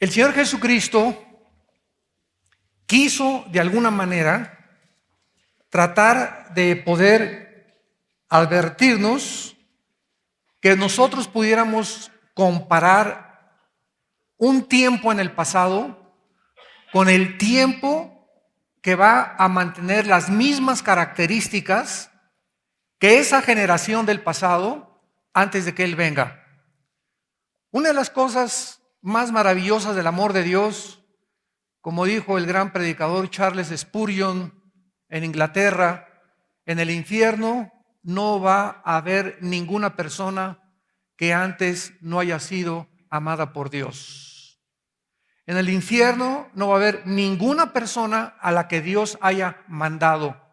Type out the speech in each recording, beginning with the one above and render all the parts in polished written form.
El Señor Jesucristo quiso de alguna manera tratar de poder advertirnos que nosotros pudiéramos comparar un tiempo en el pasado con el tiempo que va a mantener las mismas características que esa generación del pasado antes de que Él venga. Una de las cosas más maravillosas del amor de Dios, como dijo el gran predicador Charles Spurgeon en Inglaterra, en el infierno no va a haber ninguna persona que antes no haya sido amada por Dios. En el infierno no va a haber ninguna persona a la que Dios haya mandado.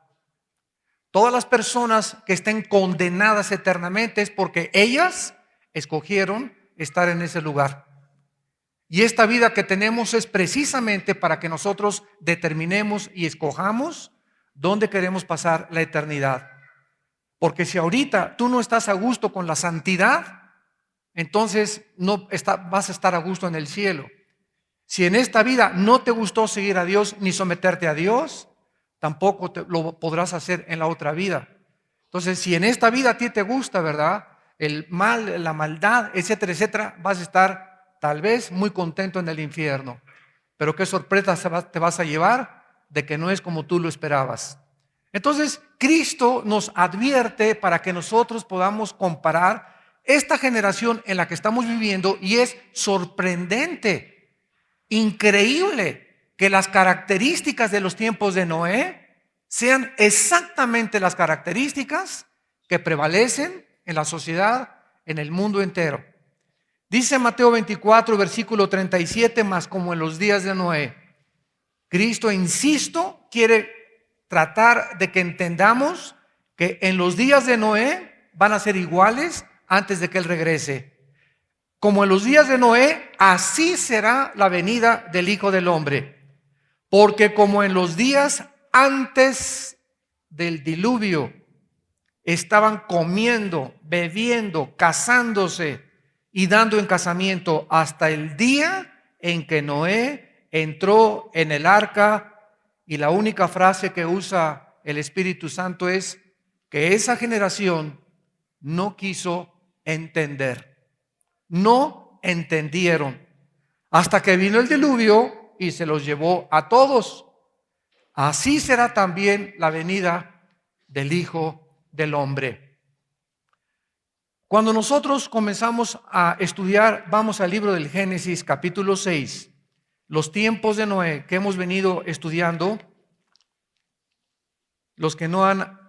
Todas las personas que estén condenadas eternamente es porque ellas escogieron estar en ese lugar. Y esta vida que tenemos es precisamente para que nosotros determinemos y escojamos dónde queremos pasar la eternidad. Porque si ahorita tú no estás a gusto con la santidad, entonces vas a estar a gusto en el cielo. Si en esta vida no te gustó seguir a Dios ni someterte a Dios, tampoco lo podrás hacer en la otra vida. Entonces, si en esta vida a ti te gusta, ¿verdad?, el mal, la maldad, etcétera, etcétera, vas a estar tal vez muy contento en el infierno. Pero qué sorpresa te vas a llevar de que no es como tú lo esperabas. Entonces, Cristo nos advierte para que nosotros podamos comparar esta generación en la que estamos viviendo, y es sorprendente, increíble que las características de los tiempos de Noé sean exactamente las características que prevalecen en la sociedad, en el mundo entero. Dice Mateo 24, versículo 37, más como en los días de Noé. Cristo, insisto, quiere tratar de que entendamos que en los días de Noé van a ser iguales antes de que Él regrese. Como en los días de Noé, así será la venida del Hijo del Hombre. Porque como en los días antes del diluvio estaban comiendo, bebiendo, casándose y dando en casamiento hasta el día en que Noé entró en el arca, y la única frase que usa el Espíritu Santo es que esa generación no quiso entender. No entendieron hasta que vino el diluvio y se los llevó a todos. Así será también la venida del Hijo del Hombre. Cuando nosotros comenzamos a estudiar, vamos al libro del Génesis capítulo 6, los tiempos de Noé que hemos venido estudiando. Los que no han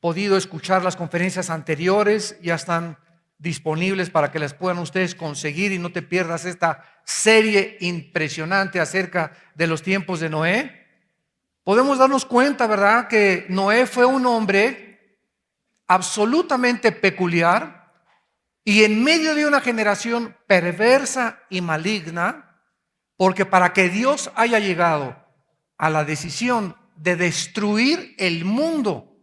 podido escuchar las conferencias anteriores ya están disponibles para que las puedan ustedes conseguir y no te pierdas esta serie impresionante acerca de los tiempos de Noé. Podemos darnos cuenta, ¿verdad?, que Noé fue un hombre absolutamente peculiar, y en medio de una generación perversa y maligna, porque para que Dios haya llegado a la decisión de destruir el mundo,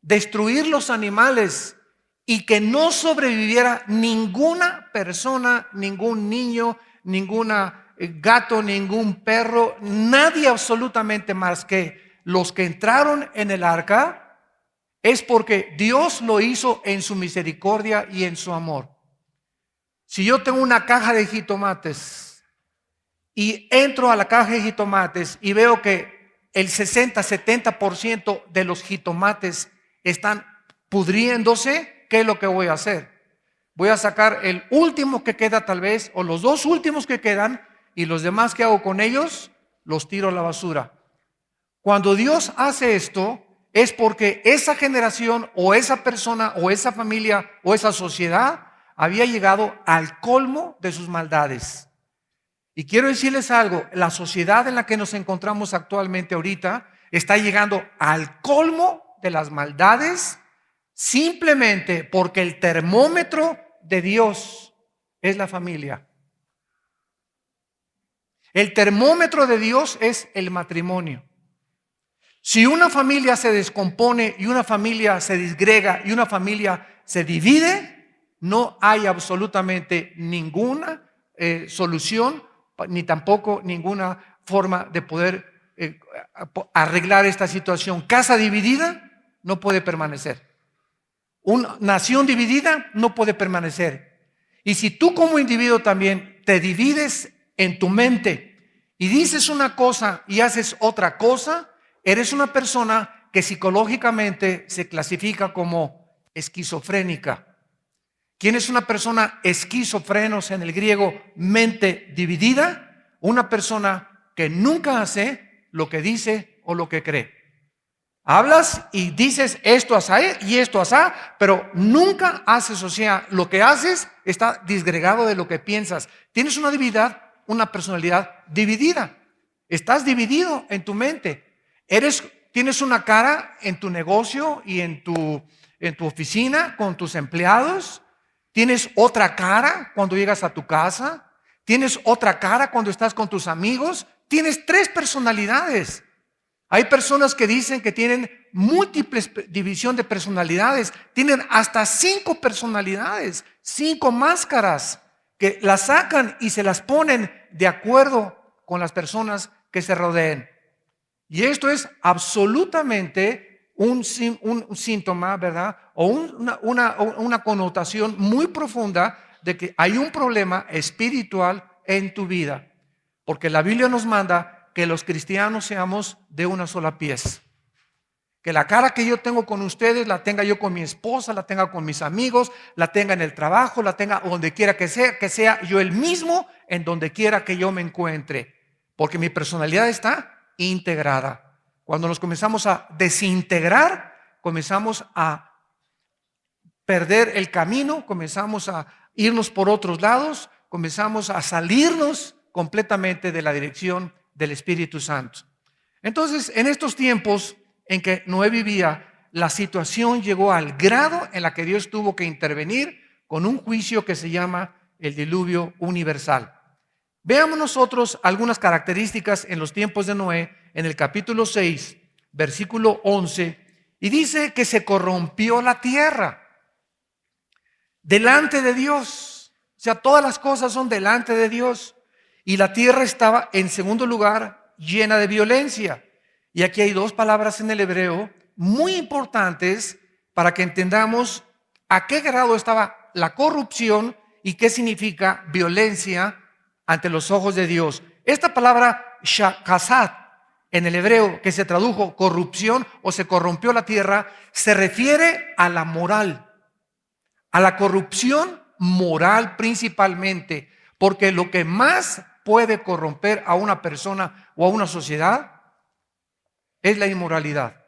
destruir los animales, y que no sobreviviera ninguna persona, ningún niño, ningún gato, ningún perro, nadie absolutamente más que los que entraron en el arca, es porque Dios lo hizo en su misericordia y en su amor. Si yo tengo una caja de jitomates y entro a la caja de jitomates y veo que el 60-70% de los jitomates están pudriéndose, ¿qué es lo que voy a hacer? Voy a sacar el último que queda tal vez, o los dos últimos que quedan, y los demás que hago con ellos, los tiro a la basura. Cuando Dios hace esto, es porque esa generación o esa persona o esa familia o esa sociedad había llegado al colmo de sus maldades. Y quiero decirles algo, la sociedad en la que nos encontramos actualmente ahorita está llegando al colmo de las maldades, simplemente porque el termómetro de Dios es la familia. El termómetro de Dios es el matrimonio. Si una familia se descompone y una familia se disgrega y una familia se divide, no hay absolutamente ninguna solución ni tampoco ninguna forma de poder arreglar esta situación. Casa dividida no puede permanecer. Una nación dividida no puede permanecer. Y si tú como individuo también te divides en tu mente y dices una cosa y haces otra cosa, eres una persona que psicológicamente se clasifica como esquizofrénica. ¿Quién es una persona esquizofrenos en el griego? Mente dividida. Una persona que nunca hace lo que dice o lo que cree. Hablas y dices esto asá y esto asá, pero nunca haces, o sea, lo que haces está disgregado de lo que piensas. Tienes una divinidad, una personalidad dividida. Estás dividido en tu mente. Tienes una cara en tu negocio y en tu oficina con tus empleados. Tienes otra cara cuando llegas a tu casa. Tienes otra cara cuando estás con tus amigos. Tienes 3 personalidades. Hay personas que dicen que tienen múltiples división de personalidades. Tienen hasta 5 personalidades, 5 máscaras que las sacan y se las ponen de acuerdo con las personas que se rodeen. Y esto es absolutamente un síntoma, ¿verdad? O una connotación muy profunda de que hay un problema espiritual en tu vida. Porque la Biblia nos manda que los cristianos seamos de una sola pieza. Que la cara que yo tengo con ustedes la tenga yo con mi esposa, la tenga con mis amigos, la tenga en el trabajo, la tenga donde quiera que sea yo el mismo en donde quiera que yo me encuentre. Porque mi personalidad está integrada. Cuando nos comenzamos a desintegrar, comenzamos a perder el camino, comenzamos a irnos por otros lados, comenzamos a salirnos completamente de la dirección del Espíritu Santo. Entonces, en estos tiempos en que Noé vivía, la situación llegó al grado en la que Dios tuvo que intervenir con un juicio que se llama el diluvio universal. Veamos nosotros algunas características en los tiempos de Noé en el capítulo 6, versículo 11, y dice que se corrompió la tierra delante de Dios. O sea, todas las cosas son delante de Dios. Y la tierra estaba, en segundo lugar, llena de violencia. Y aquí hay 2 palabras en el hebreo muy importantes para que entendamos a qué grado estaba la corrupción y qué significa violencia ante los ojos de Dios. Esta palabra shakasat en el hebreo, que se tradujo corrupción o se corrompió la tierra, se refiere a la moral, a la corrupción moral principalmente, porque lo que más puede corromper a una persona o a una sociedad es la inmoralidad.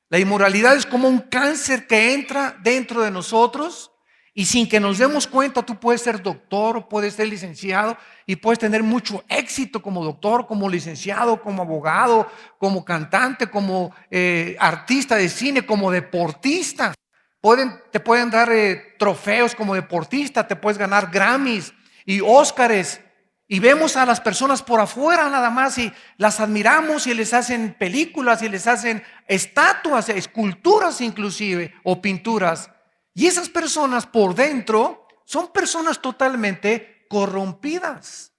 La inmoralidad es como un cáncer que entra dentro de nosotros y sin que nos demos cuenta, tú puedes ser doctor, puedes ser licenciado y puedes tener mucho éxito como doctor, como licenciado, como abogado, como cantante, como artista de cine, como deportista. Te pueden dar trofeos como deportista, te puedes ganar Grammys y Óscares. Y vemos a las personas por afuera nada más y las admiramos y les hacen películas y les hacen estatuas, esculturas inclusive o pinturas. Y esas personas por dentro son personas totalmente corrompidas.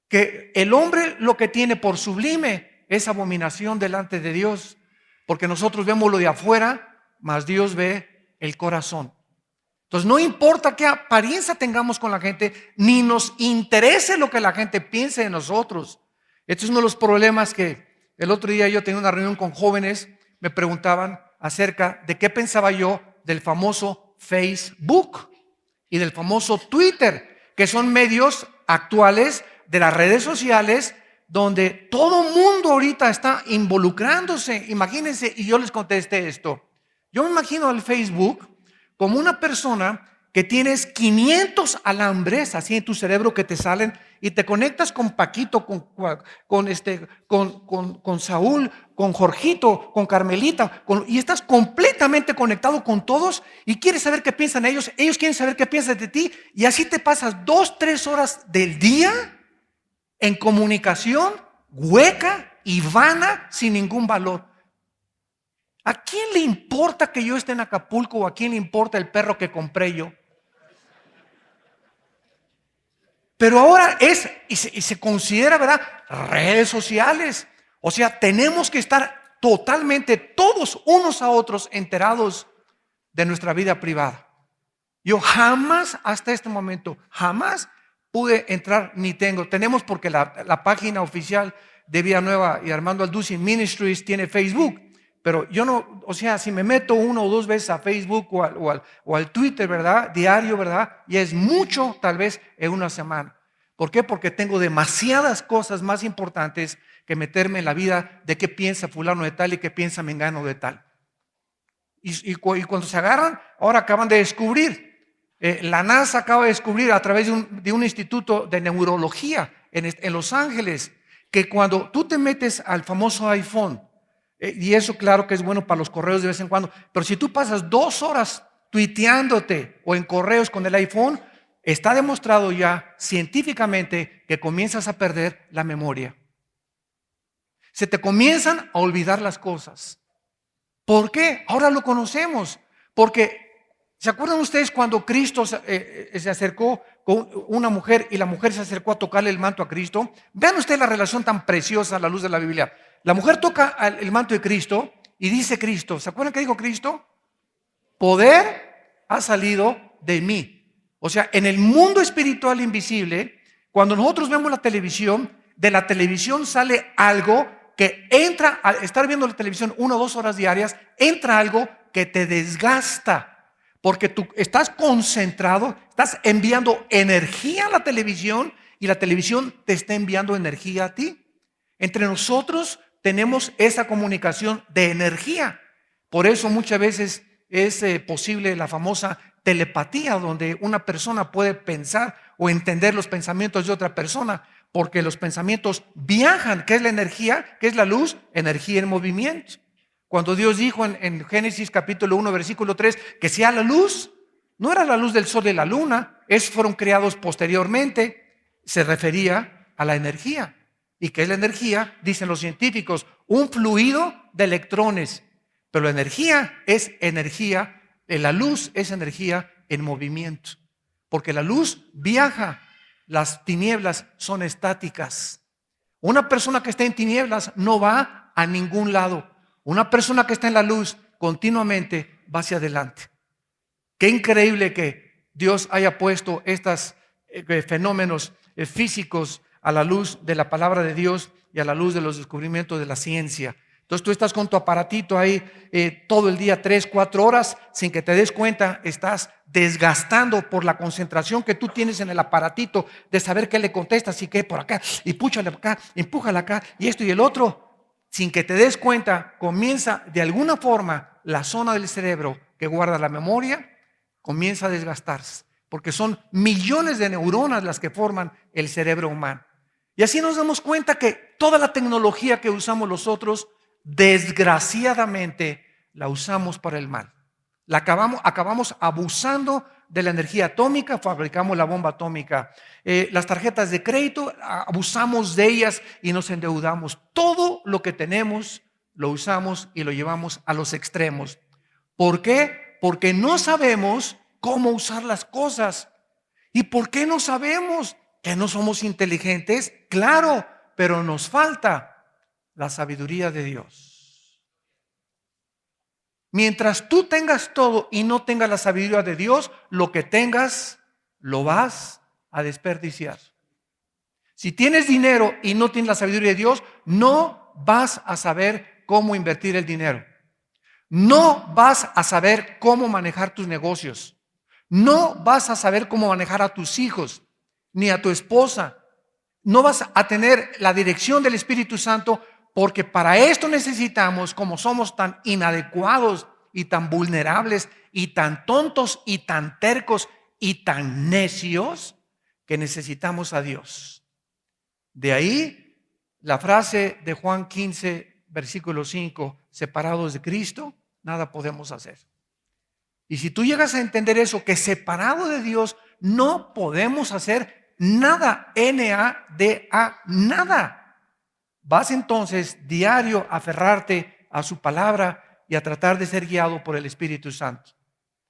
Que el hombre lo que tiene por sublime es abominación delante de Dios. Porque nosotros vemos lo de afuera, mas Dios ve el corazón. Entonces no importa qué apariencia tengamos con la gente, ni nos interese lo que la gente piense de nosotros. Este es uno de los problemas que el otro día yo tenía una reunión con jóvenes, me preguntaban acerca de qué pensaba yo del famoso Facebook y del famoso Twitter, que son medios actuales de las redes sociales donde todo mundo ahorita está involucrándose. Imagínense, y yo les contesté esto. Yo me imagino al Facebook como una persona que tienes 500 alambres así en tu cerebro que te salen y te conectas con Paquito, con Saúl, con Jorgito, con Carmelita, y estás completamente conectado con todos y quieres saber qué piensan ellos quieren saber qué piensas de ti y así te pasas 2-3 horas del día en comunicación hueca y vana sin ningún valor. ¿A quién le importa que yo esté en Acapulco o a quién le importa el perro que compré yo? Pero ahora y se considera, ¿verdad? Redes sociales. O sea, tenemos que estar totalmente todos unos a otros enterados de nuestra vida privada. Yo jamás, hasta este momento, jamás pude entrar ni tenemos porque la página oficial de Vida Nueva y Armando Alducin Ministries tiene Facebook. Pero yo no, o sea, si me meto 1 o 2 veces a Facebook o al Twitter, ¿verdad? Diario, ¿verdad? Y es mucho, tal vez, en una semana. ¿Por qué? Porque tengo demasiadas cosas más importantes que meterme en la vida de qué piensa fulano de tal y qué piensa mengano de tal. Y cuando se agarran, ahora acaban de descubrir, la NASA acaba de descubrir a través de un instituto de neurología en Los Ángeles, que cuando tú te metes al famoso iPhone, y eso claro que es bueno para los correos de vez en cuando, pero si tú pasas 2 horas tuiteándote o en correos con el iPhone, está demostrado ya científicamente que comienzas a perder la memoria. Se te comienzan a olvidar las cosas. ¿Por qué? Ahora lo conocemos. Porque, ¿se acuerdan ustedes cuando Cristo se acercó con una mujer y la mujer se acercó a tocarle el manto a Cristo? Vean ustedes la relación tan preciosa a la luz de la Biblia. La mujer toca el manto de Cristo y dice Cristo, ¿se acuerdan qué dijo Cristo? Poder ha salido de mí. O sea, en el mundo espiritual invisible, cuando nosotros vemos la televisión, de la televisión sale algo que entra, al estar viendo la televisión 1 o 2 horas diarias, entra algo que te desgasta, porque tú estás concentrado, estás enviando energía a la televisión y la televisión te está enviando energía a ti. Entre nosotros tenemos esa comunicación de energía. Por eso muchas veces es posible la famosa telepatía, donde una persona puede pensar o entender los pensamientos de otra persona, porque los pensamientos viajan. ¿Qué es la energía? ¿Qué es la luz? Energía en movimiento. Cuando Dios dijo en Génesis capítulo 1 versículo 3 que sea la luz, no era la luz del sol y la luna, esos fueron creados posteriormente, se refería a la energía. ¿Y qué es la energía? Dicen los científicos, un fluido de electrones. Pero la energía es energía, la luz es energía en movimiento, porque la luz viaja, las tinieblas son estáticas. Una persona que está en tinieblas no va a ningún lado. Una persona que está en la luz continuamente va hacia adelante. Qué increíble que Dios haya puesto estos fenómenos físicos a la luz de la palabra de Dios y a la luz de los descubrimientos de la ciencia. Entonces tú estás con tu aparatito ahí todo el día 3, 4 horas sin que te des cuenta, estás desgastando por la concentración que tú tienes en el aparatito de saber qué le contestas y qué por acá y púchale acá, empújala acá y esto y el otro. Sin que te des cuenta, comienza de alguna forma la zona del cerebro que guarda la memoria, comienza a desgastarse, porque son millones de neuronas las que forman el cerebro humano. Y así nos damos cuenta que toda la tecnología que usamos nosotros, desgraciadamente, la usamos para el mal. Acabamos abusando de la energía atómica, fabricamos la bomba atómica. Las tarjetas de crédito, abusamos de ellas y nos endeudamos. Todo lo que tenemos lo usamos y lo llevamos a los extremos. ¿Por qué? Porque no sabemos cómo usar las cosas. ¿Y por qué no sabemos? ¿Que no somos inteligentes? Claro, pero nos falta la sabiduría de Dios. Mientras tú tengas todo y no tengas la sabiduría de Dios, lo que tengas lo vas a desperdiciar. Si tienes dinero y no tienes la sabiduría de Dios, no vas a saber cómo invertir el dinero. No vas a saber cómo manejar tus negocios. No vas a saber cómo manejar a tus hijos, ni a tu esposa. No vas a tener la dirección del Espíritu Santo, porque para esto necesitamos, como somos tan inadecuados y tan vulnerables y tan tontos y tan tercos y tan necios, que necesitamos a Dios. De ahí la frase de Juan 15, versículo 5, separados de Cristo, nada podemos hacer. Y si tú llegas a entender eso, que separado de Dios no podemos hacer nada, N-A-D-A, nada. Vas entonces diario a aferrarte a su palabra y a tratar de ser guiado por el Espíritu Santo.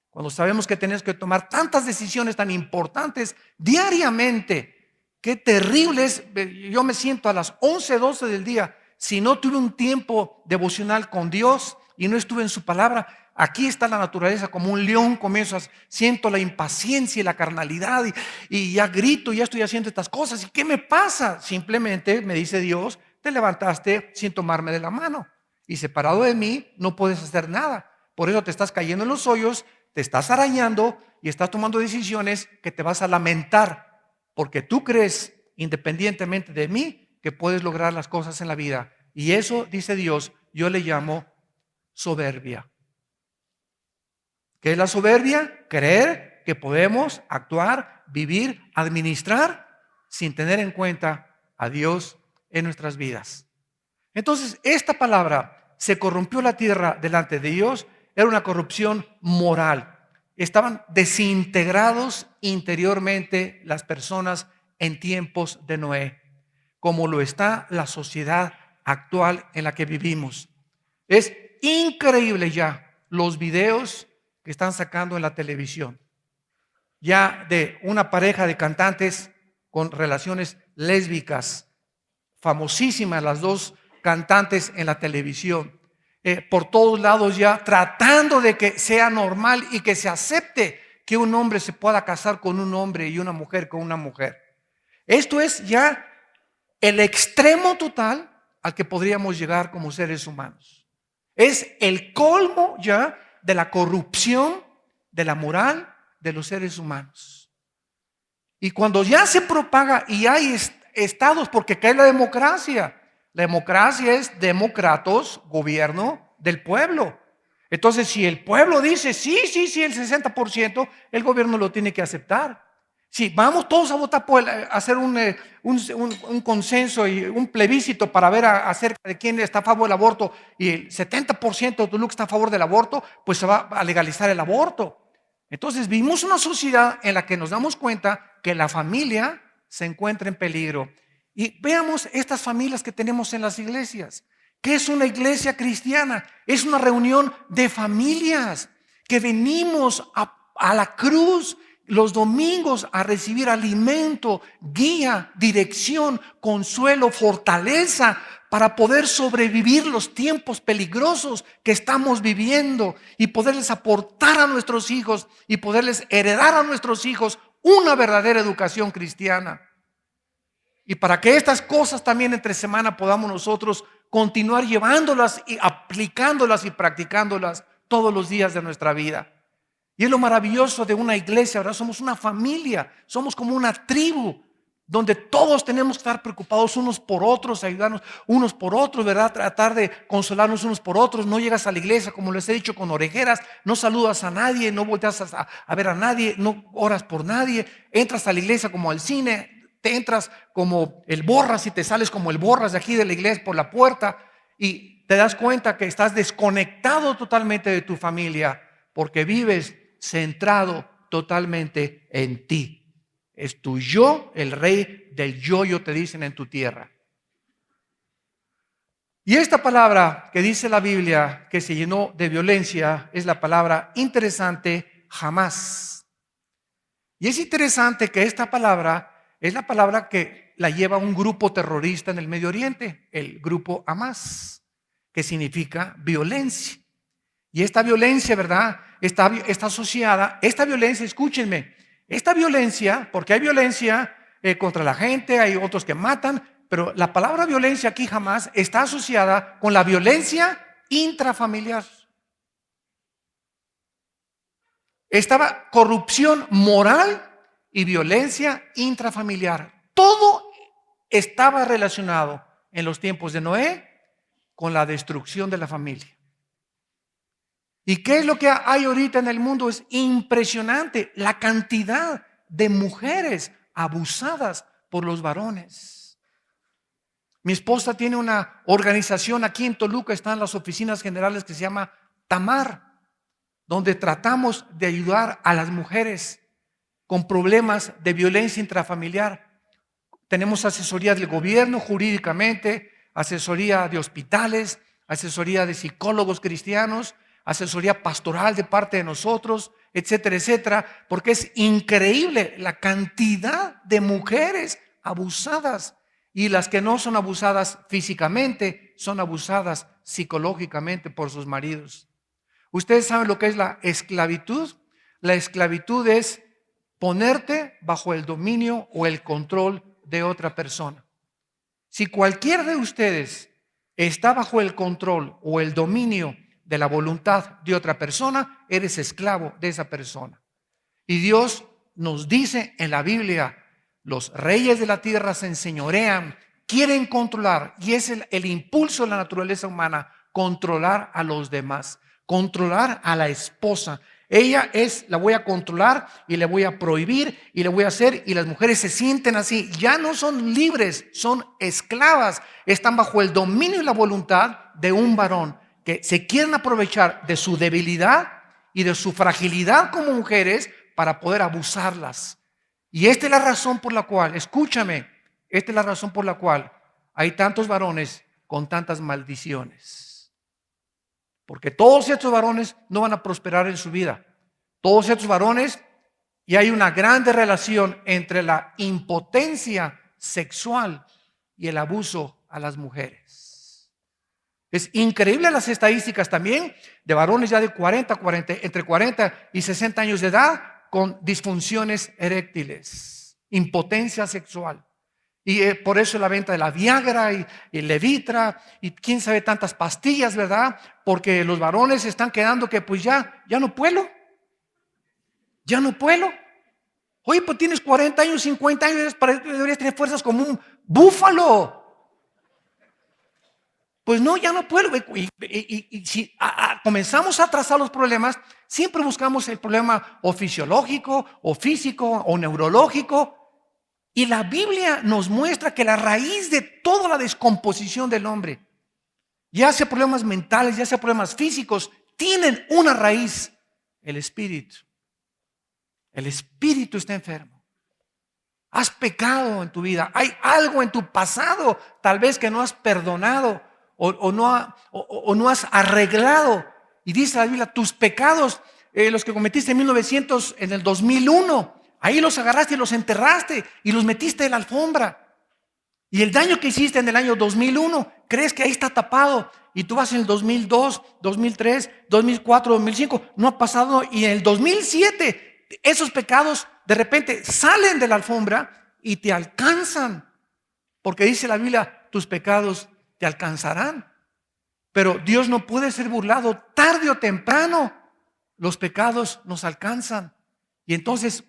Cuando sabemos que tenemos que tomar tantas decisiones tan importantes diariamente, qué terrible es. Yo me siento a las 11, 12 del día. Si no tuve un tiempo devocional con Dios y no estuve en su palabra, aquí está la naturaleza como un león. Siento la impaciencia y la carnalidad y ya grito, ya estoy haciendo estas cosas. ¿Y qué me pasa? Simplemente me dice Dios, te levantaste sin tomarme de la mano y separado de mí no puedes hacer nada. Por eso te estás cayendo en los hoyos, te estás arañando y estás tomando decisiones que te vas a lamentar, porque tú crees, independientemente de mí, que puedes lograr las cosas en la vida. Y eso, dice Dios, yo le llamo soberbia. ¿Qué es la soberbia? Creer que podemos actuar, vivir, administrar sin tener en cuenta a Dios en nuestras vidas. Entonces, esta palabra, se corrompió la tierra delante de Dios, era una corrupción moral. Estaban desintegrados interiormente las personas en tiempos de Noé, como lo está la sociedad actual en la que vivimos. Es increíble ya los videos que están sacando en la televisión, ya de una pareja de cantantes con relaciones lésbicas, famosísimas las dos cantantes en la televisión, por todos lados ya tratando de que sea normal y que se acepte que un hombre se pueda casar con un hombre y una mujer con una mujer. Esto es ya el extremo total al que podríamos llegar como seres humanos. Es el colmo ya de la corrupción de la moral de los seres humanos. Y cuando ya se propaga y hay estados, porque ¿qué es la democracia? La democracia es demócratos, gobierno del pueblo. Entonces, si el pueblo dice sí, el 60%, el gobierno lo tiene que aceptar. Si vamos todos a votar por hacer un consenso y un plebiscito para ver acerca de quién está a favor del aborto, y el 70% de Toluca está a favor del aborto, pues se va a legalizar el aborto. Entonces vivimos una sociedad en la que nos damos cuenta que la familia se encuentra en peligro. Y veamos estas familias que tenemos en las iglesias. ¿Qué es una iglesia cristiana? Es una reunión de familias que venimos a la cruz los domingos a recibir alimento, guía, dirección, consuelo, fortaleza para poder sobrevivir los tiempos peligrosos que estamos viviendo y poderles aportar a nuestros hijos y poderles heredar a nuestros hijos una verdadera educación cristiana. Y para que estas cosas también entre semana podamos nosotros continuar llevándolas y aplicándolas y practicándolas todos los días de nuestra vida. Y es lo maravilloso de una iglesia, ¿verdad? Somos una familia, somos como una tribu, donde todos tenemos que estar preocupados unos por otros, ayudarnos unos por otros, ¿verdad? Tratar de consolarnos unos por otros. No llegas a la iglesia, como les he dicho, con orejeras, no saludas a nadie, no volteas a ver a nadie, no oras por nadie. Entras a la iglesia como al cine, te entras como el borras y te sales como el borras de aquí de la iglesia por la puerta, y te das cuenta que estás desconectado totalmente de tu familia porque vives centrado totalmente en ti. Es tu yo, el rey del yo te dicen en tu tierra. Y esta palabra que dice la Biblia que se llenó de violencia es la palabra interesante, jamás. Y es interesante que esta palabra es la palabra que la lleva un grupo terrorista en el Medio Oriente, el grupo Hamas, que significa violencia. Y esta violencia, ¿verdad? Está asociada, esta violencia, escúchenme, esta violencia, porque hay violencia contra la gente, hay otros que matan, pero la palabra violencia aquí jamás está asociada con la violencia intrafamiliar. Estaba corrupción moral y violencia intrafamiliar. Todo estaba relacionado en los tiempos de Noé con la destrucción de la familia. ¿Y qué es lo que hay ahorita en el mundo? Es impresionante la cantidad de mujeres abusadas por los varones. Mi esposa tiene una organización aquí en Toluca, están las oficinas generales, que se llama Tamar, donde tratamos de ayudar a las mujeres con problemas de violencia intrafamiliar. Tenemos asesoría del gobierno jurídicamente, asesoría de hospitales, asesoría de psicólogos cristianos, asesoría pastoral de parte de nosotros, etcétera, etcétera, porque es increíble la cantidad de mujeres abusadas. Y las que no son abusadas físicamente, son abusadas psicológicamente por sus maridos. ¿Ustedes saben lo que es la esclavitud? La esclavitud es ponerte bajo el dominio o el control de otra persona. Si cualquiera de ustedes está bajo el control o el dominio de la voluntad de otra persona, eres esclavo de esa persona. Y Dios nos dice en la Biblia, los reyes de la tierra se enseñorean, quieren controlar, y es el impulso de la naturaleza humana, controlar a los demás, controlar a la esposa. Ella la voy a controlar y le voy a prohibir y le voy a hacer, y las mujeres se sienten así, ya no son libres, son esclavas, están bajo el dominio y la voluntad de un varón que se quieren aprovechar de su debilidad y de su fragilidad como mujeres para poder abusarlas. Y esta es la razón por la cual, escúchame, esta es la razón por la cual hay tantos varones con tantas maldiciones. Porque todos estos varones no van a prosperar en su vida. Todos estos varones, y hay una grande relación entre la impotencia sexual y el abuso a las mujeres. Es increíble las estadísticas también de varones ya de entre 40 y 60 años de edad con disfunciones eréctiles, impotencia sexual. Y por eso la venta de la Viagra y Levitra y quién sabe tantas pastillas, ¿verdad? Porque los varones están quedando que pues ya no puedo. Ya no puedo. Oye, pues tienes 40 años, 50 años, deberías tener fuerzas como un búfalo. Pues no, ya no puedo. Y si comenzamos a trazar los problemas, siempre buscamos el problema o fisiológico, o físico, o neurológico. Y la Biblia nos muestra que la raíz de toda la descomposición del hombre, ya sea problemas mentales, ya sea problemas físicos, tienen una raíz: el espíritu. El espíritu está enfermo. Has pecado en tu vida. Hay algo en tu pasado, tal vez que no has perdonado o no has arreglado. Y dice la Biblia, tus pecados, los que cometiste en el 2001, ahí los agarraste y los enterraste y los metiste en la alfombra. Y el daño que hiciste en el año 2001, crees que ahí está tapado. Y tú vas en el 2002, 2003, 2004, 2005, no ha pasado. Y en el 2007, esos pecados de repente salen de la alfombra y te alcanzan. Porque dice la Biblia, tus pecados te alcanzarán. Pero Dios no puede ser burlado. Tarde o temprano los pecados nos alcanzan. Y entonces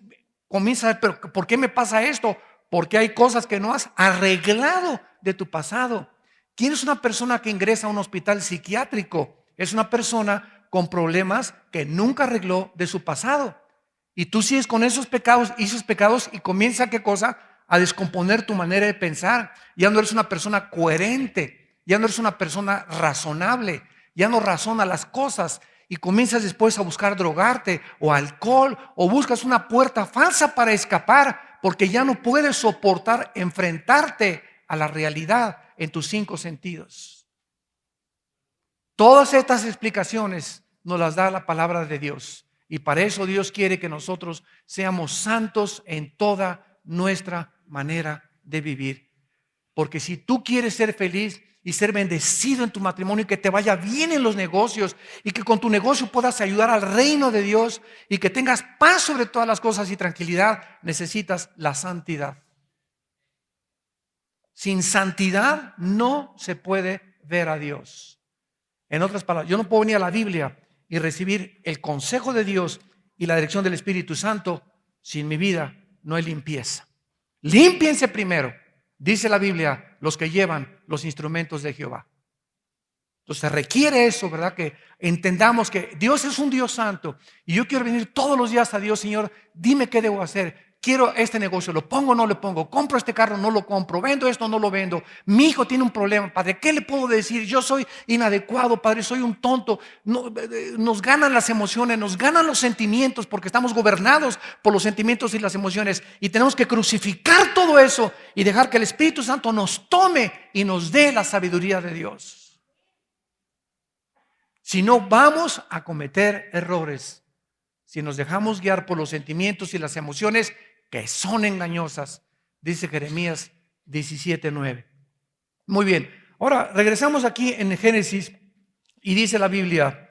comienza a ver, pero ¿por qué me pasa esto? Porque hay cosas que no has arreglado de tu pasado. ¿Quién es una persona que ingresa a un hospital psiquiátrico? Es una persona con problemas que nunca arregló de su pasado. Y tú sigues con esos pecados y comienza, ¿qué cosa? A descomponer tu manera de pensar. Ya no eres una persona coherente, ya no eres una persona razonable, ya no razona las cosas. Y comienzas después a buscar drogarte o alcohol, o buscas una puerta falsa para escapar, porque ya no puedes soportar enfrentarte a la realidad en tus 5 sentidos. Todas estas explicaciones nos las da la palabra de Dios. Y para eso Dios quiere que nosotros seamos santos en toda nuestra manera de vivir. Porque si tú quieres ser feliz y ser bendecido en tu matrimonio, y que te vaya bien en los negocios, y que con tu negocio puedas ayudar al reino de Dios, y que tengas paz sobre todas las cosas y tranquilidad, necesitas la santidad. Sin santidad no se puede ver a Dios. En otras palabras, yo no puedo venir a la Biblia y recibir el consejo de Dios y la dirección del Espíritu Santo si en mi vida no hay limpieza. Límpiense primero, dice la Biblia, los que llevan los instrumentos de Jehová. Entonces requiere eso, ¿verdad? Que entendamos que Dios es un Dios santo y yo quiero venir todos los días a Dios. Señor, dime qué debo hacer. Quiero este negocio, ¿lo pongo o no lo pongo? ¿Compro este carro o no lo compro? ¿Vendo esto o no lo vendo? Mi hijo tiene un problema, Padre, ¿qué le puedo decir? Yo soy inadecuado, Padre, soy un tonto. Nos ganan las emociones, nos ganan los sentimientos, porque estamos gobernados por los sentimientos y las emociones, y tenemos que crucificar todo eso y dejar que el Espíritu Santo nos tome y nos dé la sabiduría de Dios. Si no, vamos a cometer errores si nos dejamos guiar por los sentimientos y las emociones, que son engañosas. dice Jeremías 17:9. Muy bien, ahora regresamos aquí en Génesis y dice la Biblia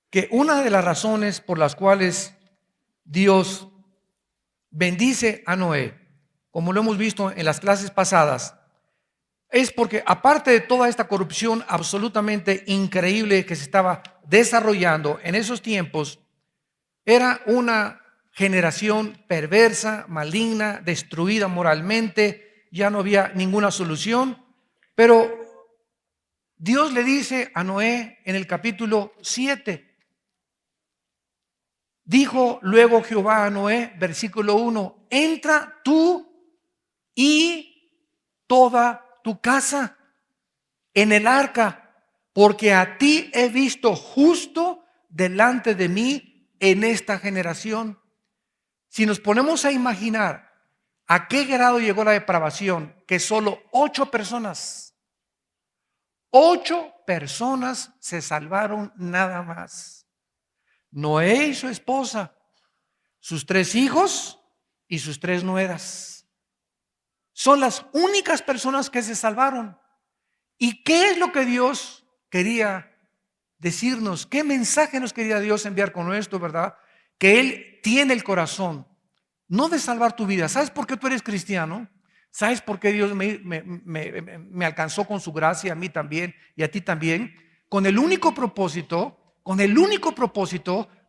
que una de las razones por las cuales Dios bendice a Noé, como lo hemos visto en las clases pasadas, es porque aparte de toda esta corrupción absolutamente increíble que se estaba desarrollando en esos tiempos, era una generación perversa, maligna, destruida moralmente, ya no había ninguna solución, pero Dios le dice a Noé en el capítulo 7, dijo luego Jehová a Noé, versículo 1, entra tú y toda tu casa en el arca, porque a ti he visto justo delante de mí en esta generación. Si nos ponemos a imaginar a qué grado llegó la depravación, que solo 8 personas se salvaron nada más. Noé y su esposa, sus 3 hijos y sus 3 nueras. Son las únicas personas que se salvaron. ¿Y qué es lo que Dios quería decirnos? ¿Qué mensaje nos quería Dios enviar con esto, verdad? Que Él tiene el corazón, no de salvar tu vida. ¿Sabes por qué tú eres cristiano? ¿Sabes por qué Dios me alcanzó con su gracia, a mí también y a ti también? Con el único propósito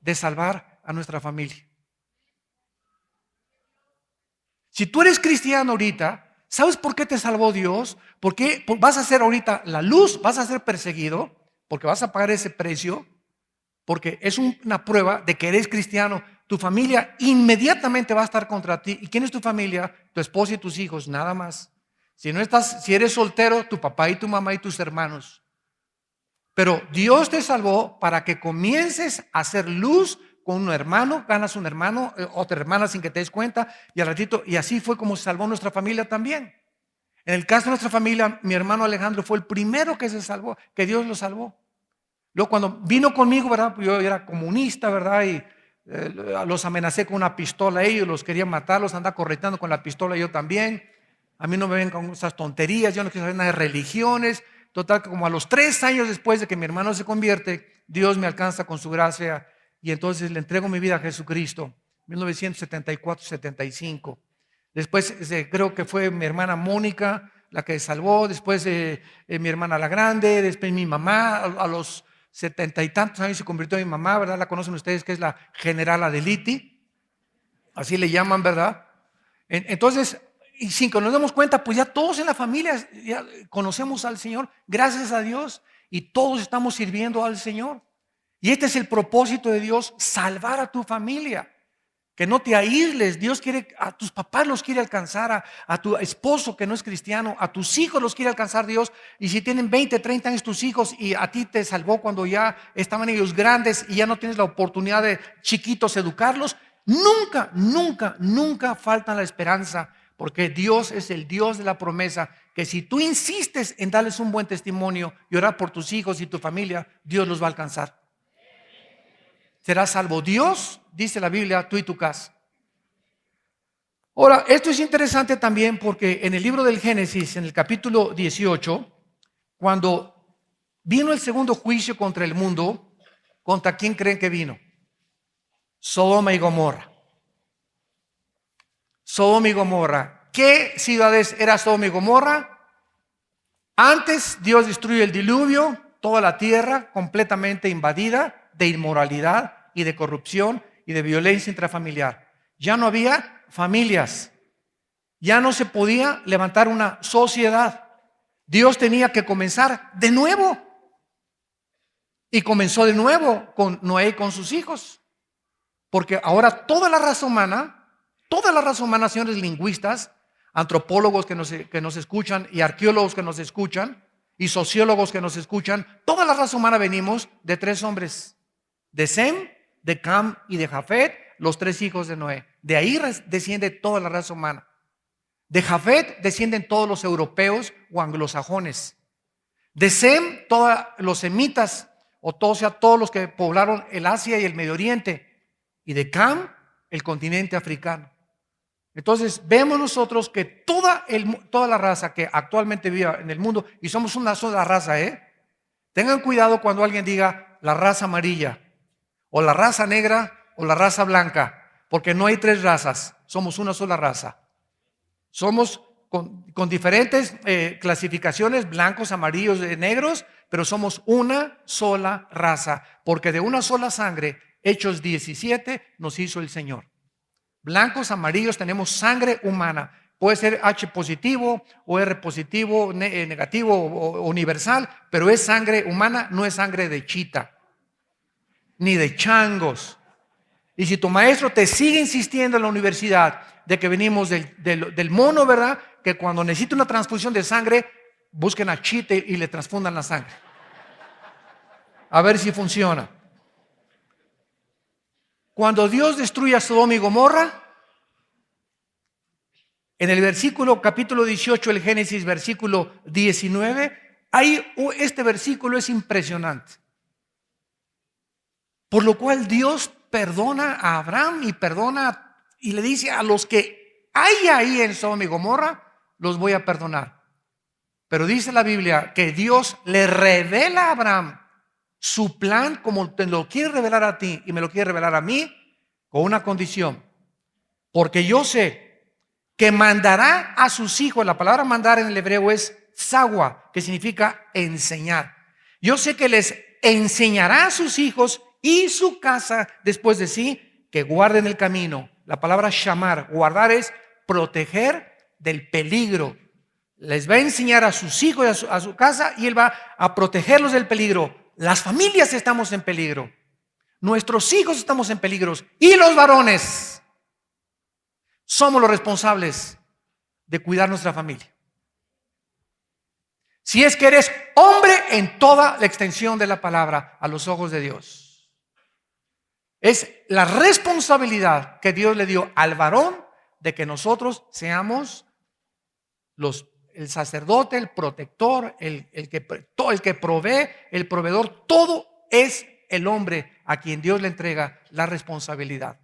de salvar a nuestra familia. Si tú eres cristiano ahorita, ¿sabes por qué te salvó Dios? Porque vas a ser ahorita la luz, vas a ser perseguido, porque vas a pagar ese precio, porque es una prueba de que eres cristiano. Tu familia inmediatamente va a estar contra ti. ¿Y quién es tu familia? Tu esposa y tus hijos, nada más. Si eres soltero, tu papá y tu mamá y tus hermanos. Pero Dios te salvó para que comiences a hacer luz con un hermano, ganas un hermano, otra hermana sin que te des cuenta, y al ratito, y así fue como se salvó nuestra familia también. En el caso de nuestra familia, mi hermano Alejandro fue el primero que se salvó, que Dios lo salvó. Luego cuando vino conmigo, ¿verdad? Yo era comunista, ¿verdad? Y los amenacé con una pistola, ellos los quería matar, los andaba correteando con la pistola, yo también. A mí no me ven con esas tonterías, yo no quiero saber nada de religiones. Total, como a los 3 años después de que mi hermano se convierte, Dios me alcanza con su gracia y entonces le entrego mi vida a Jesucristo, 1974-75. Después creo que fue mi hermana Mónica la que salvó, después mi hermana la grande, después mi mamá, a los 70 y tantos años se convirtió en mi mamá, ¿verdad? La conocen ustedes, que es la general Adeliti, así le llaman, ¿verdad? Entonces, y sin que nos demos cuenta, pues ya todos en la familia ya conocemos al Señor, gracias a Dios, y todos estamos sirviendo al Señor. Y este es el propósito de Dios, salvar a tu familia. Que no te aísles. Dios quiere, a tus papás los quiere alcanzar, a tu esposo que no es cristiano, a tus hijos los quiere alcanzar Dios. Y si tienen 20, 30 años tus hijos y a ti te salvó cuando ya estaban ellos grandes y ya no tienes la oportunidad de chiquitos educarlos, nunca falta la esperanza, porque Dios es el Dios de la promesa, que si tú insistes en darles un buen testimonio y orar por tus hijos y tu familia, Dios los va a alcanzar. Serás salvo Dios, dice la Biblia, tú y tu casa. Ahora, esto es interesante también porque en el libro del Génesis, en el capítulo 18, cuando vino el segundo juicio contra el mundo, ¿contra quién creen que vino? Sodoma y Gomorra. Sodoma y Gomorra. ¿Qué ciudades era Sodoma y Gomorra? Antes Dios destruye el diluvio, toda la tierra completamente invadida de inmoralidad y de corrupción y de violencia intrafamiliar. Ya no había familias, ya no se podía levantar una sociedad. Dios tenía que comenzar de nuevo. Y comenzó de nuevo con Noé y con sus hijos. Porque ahora toda la raza humana, señores lingüistas, antropólogos que nos escuchan y arqueólogos que nos escuchan y sociólogos que nos escuchan, toda la raza humana venimos de 3 hombres. De Sem, de Cam y de Jafet, los 3 hijos de Noé. De ahí desciende toda la raza humana. De Jafet descienden todos los europeos o anglosajones. De Sem, todos los semitas, todos los que poblaron el Asia y el Medio Oriente. Y de Cam, el continente africano. Entonces vemos nosotros que toda la raza que actualmente vive en el mundo, y somos una sola raza, tengan cuidado cuando alguien diga la raza amarilla, o la raza negra, o la raza blanca, porque no hay tres razas, somos una sola raza. Somos con diferentes clasificaciones, blancos, amarillos, negros, pero somos una sola raza, porque de una sola sangre, Hechos 17, nos hizo el Señor. Blancos, amarillos, tenemos sangre humana. Puede ser H positivo o R positivo, negativo o universal, pero es sangre humana, no es sangre de chita, ni de changos. Y si tu maestro te sigue insistiendo en la universidad de que venimos del mono, ¿verdad? Que cuando necesita una transfusión de sangre, busquen a Chite y le transfundan la sangre. A ver si funciona. Cuando Dios destruye a Sodoma y Gomorra, en el versículo capítulo 18 del Génesis, versículo 19, este versículo es impresionante. Por lo cual Dios perdona a Abraham y le dice a los que hay ahí en Sodoma y Gomorra, los voy a perdonar. Pero dice la Biblia que Dios le revela a Abraham su plan como te lo quiere revelar a ti y me lo quiere revelar a mí, con una condición. Porque yo sé que mandará a sus hijos, la palabra mandar en el hebreo es sawa, que significa enseñar. Yo sé que les enseñará a sus hijos y su casa después de sí, que guarden el camino. La palabra shamar, guardar, es proteger del peligro. Les va a enseñar a sus hijos y a su casa, y Él va a protegerlos del peligro. Las familias estamos en peligro. Nuestros hijos estamos en peligro. Y los varones somos los responsables de cuidar nuestra familia. Si es que eres hombre en toda la extensión de la palabra a los ojos de Dios. Es la responsabilidad que Dios le dio al varón de que nosotros seamos el sacerdote, el protector, el que provee, el proveedor. Todo es el hombre a quien Dios le entrega la responsabilidad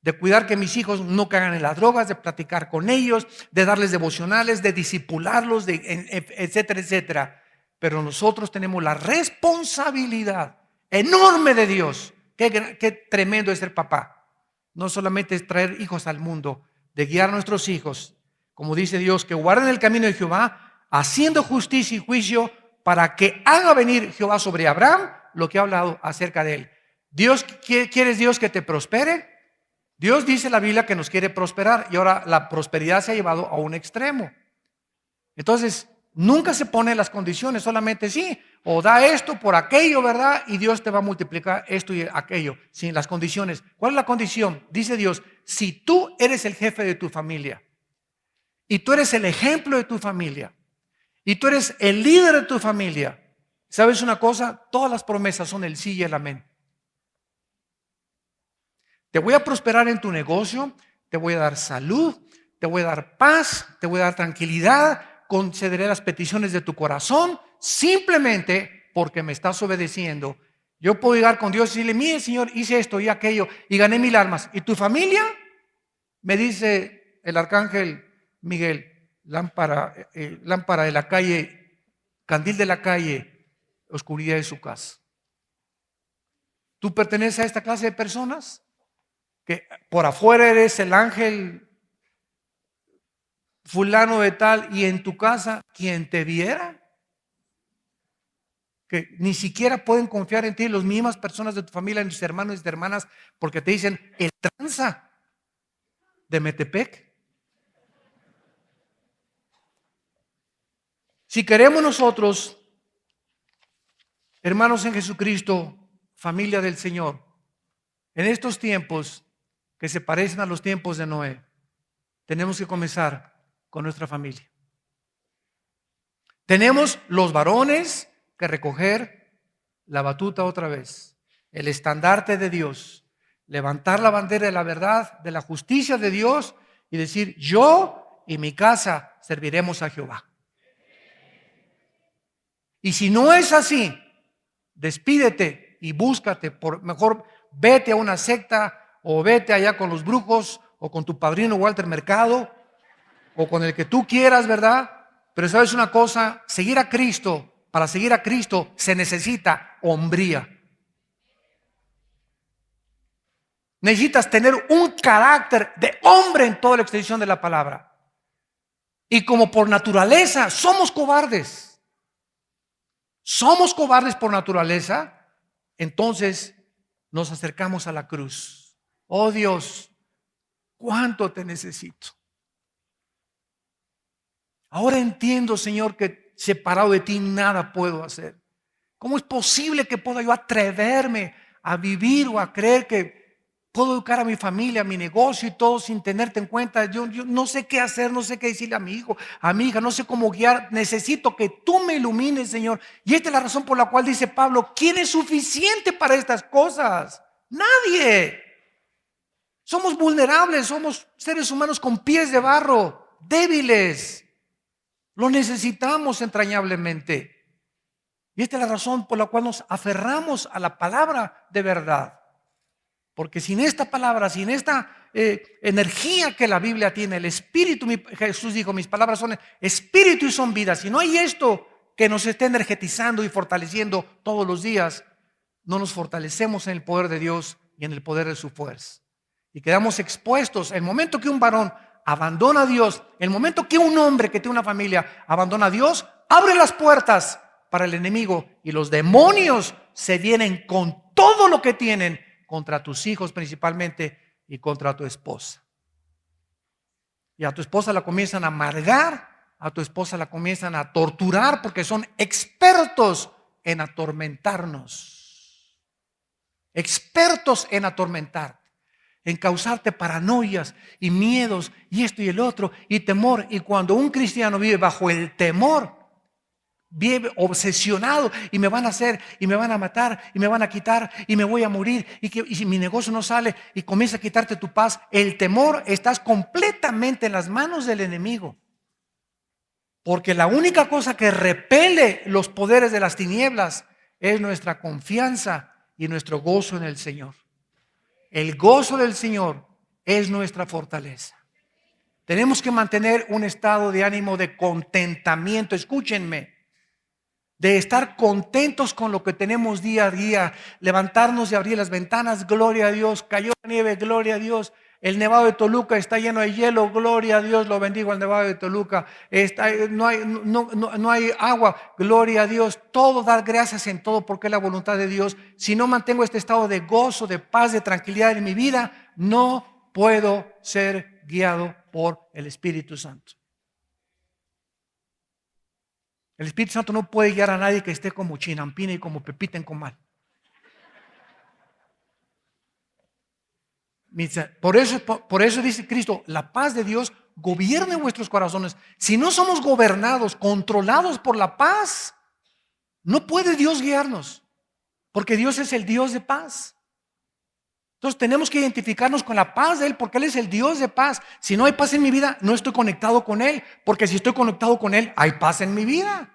de cuidar que mis hijos no caigan en las drogas, de platicar con ellos, de darles devocionales, de discipularlos, etcétera, etcétera. Pero nosotros tenemos la responsabilidad enorme de Dios. Qué tremendo es ser papá. No solamente es traer hijos al mundo, de guiar a nuestros hijos, como dice Dios, que guarden el camino de Jehová, haciendo justicia y juicio, para que haga venir Jehová sobre Abraham lo que ha hablado acerca de él. ¿Quieres Dios que te prospere? Dios dice en la Biblia que nos quiere prosperar, y ahora la prosperidad se ha llevado a un extremo. Entonces, nunca se ponen las condiciones, solamente sí, o da esto por aquello, ¿verdad? Y Dios te va a multiplicar esto y aquello, sin las condiciones. ¿Cuál es la condición? Dice Dios, si tú eres el jefe de tu familia, y tú eres el ejemplo de tu familia, y tú eres el líder de tu familia, ¿sabes una cosa? Todas las promesas son el sí y el amén. Te voy a prosperar en tu negocio, te voy a dar salud, te voy a dar paz, te voy a dar tranquilidad, concederé las peticiones de tu corazón, simplemente porque me estás obedeciendo. Yo puedo llegar con Dios y decirle, mire Señor, hice esto y aquello y gané 1000 almas. ¿Y tu familia? Me dice el arcángel Miguel, lámpara de la calle, candil de la calle, oscuridad de su casa. ¿Tú perteneces a esta clase de personas? Que por afuera eres el ángel fulano de tal, y en tu casa, quien te viera, que ni siquiera pueden confiar en ti las mismas personas de tu familia, tus hermanos y tus hermanas, porque te dicen el tranza de Metepec. Si queremos nosotros, hermanos en Jesucristo, familia del Señor, en estos tiempos que se parecen a los tiempos de Noé, tenemos que comenzar con nuestra familia. Tenemos los varones que recoger la batuta otra vez, el estandarte de Dios, levantar la bandera de la verdad, de la justicia de Dios, y decir, yo y mi casa serviremos a Jehová. Y si no es así, despídete y búscate, mejor vete a una secta, o vete allá con los brujos, o con tu padrino Walter Mercado, o con el que tú quieras, ¿verdad? Pero sabes una cosa, seguir a Cristo, para seguir a Cristo se necesita hombría. Necesitas tener un carácter de hombre en toda la extensión de la palabra. Y como por naturaleza somos cobardes, por naturaleza, entonces nos acercamos a la cruz. Oh Dios, cuánto te necesito. Ahora entiendo, Señor, que separado de ti nada puedo hacer. ¿Cómo es posible que pueda yo atreverme a vivir o a creer que puedo educar a mi familia, a mi negocio y todo sin tenerte en cuenta? Yo no sé qué hacer, no sé qué decirle a mi hijo, a mi hija, no sé cómo guiar. Necesito que tú me ilumines, Señor. Y esta es la razón por la cual dice Pablo, ¿quién es suficiente para estas cosas? Nadie. Somos vulnerables, somos seres humanos con pies de barro, débiles. Lo necesitamos entrañablemente. Y esta es la razón por la cual nos aferramos a la palabra de verdad. Porque sin esta palabra, sin esta energía que la Biblia tiene, el Espíritu, Jesús dijo, mis palabras son Espíritu y son vida. Si no hay esto que nos esté energetizando y fortaleciendo todos los días, no nos fortalecemos en el poder de Dios y en el poder de su fuerza. Y quedamos expuestos. El momento que un varón abandona a Dios, el momento que un hombre que tiene una familia abandona a Dios, abre las puertas para el enemigo y los demonios se vienen con todo lo que tienen contra tus hijos principalmente y contra tu esposa. Y a tu esposa la comienzan a amargar, a tu esposa la comienzan a torturar porque son expertos en atormentarnos. Expertos en atormentar, en causarte paranoias y miedos y esto y el otro y temor. Y cuando un cristiano vive bajo el temor, vive obsesionado y me van a hacer y me van a matar y me van a quitar y me voy a morir y si mi negocio no sale y comienza a quitarte tu paz, el temor, estás completamente en las manos del enemigo. Porque la única cosa que repele los poderes de las tinieblas es nuestra confianza y nuestro gozo en el Señor. El gozo del Señor es nuestra fortaleza. Tenemos que mantener un estado de ánimo de contentamiento. Escúchenme. De estar contentos con lo que tenemos día a día, levantarnos y abrir las ventanas, gloria a Dios, cayó la nieve, gloria a Dios, el Nevado de Toluca está lleno de hielo, gloria a Dios, lo bendigo al Nevado de Toluca, no hay agua, gloria a Dios, todo dar gracias en todo porque es la voluntad de Dios. Si no mantengo este estado de gozo, de paz, de tranquilidad en mi vida, no puedo ser guiado por el Espíritu Santo. El Espíritu Santo no puede guiar a nadie que esté como Chinampina y como Pepita en Comal. Por eso dice Cristo, la paz de Dios gobierne vuestros corazones. Si no somos gobernados, controlados por la paz, no puede Dios guiarnos, porque Dios es el Dios de paz. Entonces tenemos que identificarnos con la paz de Él, porque Él es el Dios de paz. Si no hay paz en mi vida, no estoy conectado con Él, porque si estoy conectado con Él, hay paz en mi vida.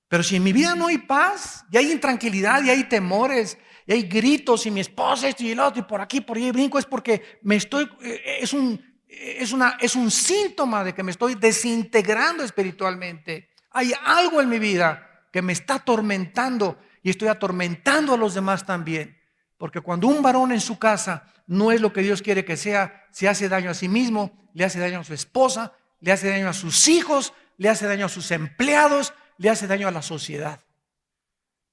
Pero si en mi vida no hay paz, y hay intranquilidad, y hay temores, y hay gritos, y mi esposa esto y el otro, y por aquí, por ahí brinco, es porque es un síntoma de que me estoy desintegrando espiritualmente. Hay algo en mi vida que me está atormentando, y estoy atormentando a los demás también. Porque cuando un varón en su casa no es lo que Dios quiere que sea, se hace daño a sí mismo, le hace daño a su esposa, le hace daño a sus hijos, le hace daño a sus empleados, le hace daño a la sociedad.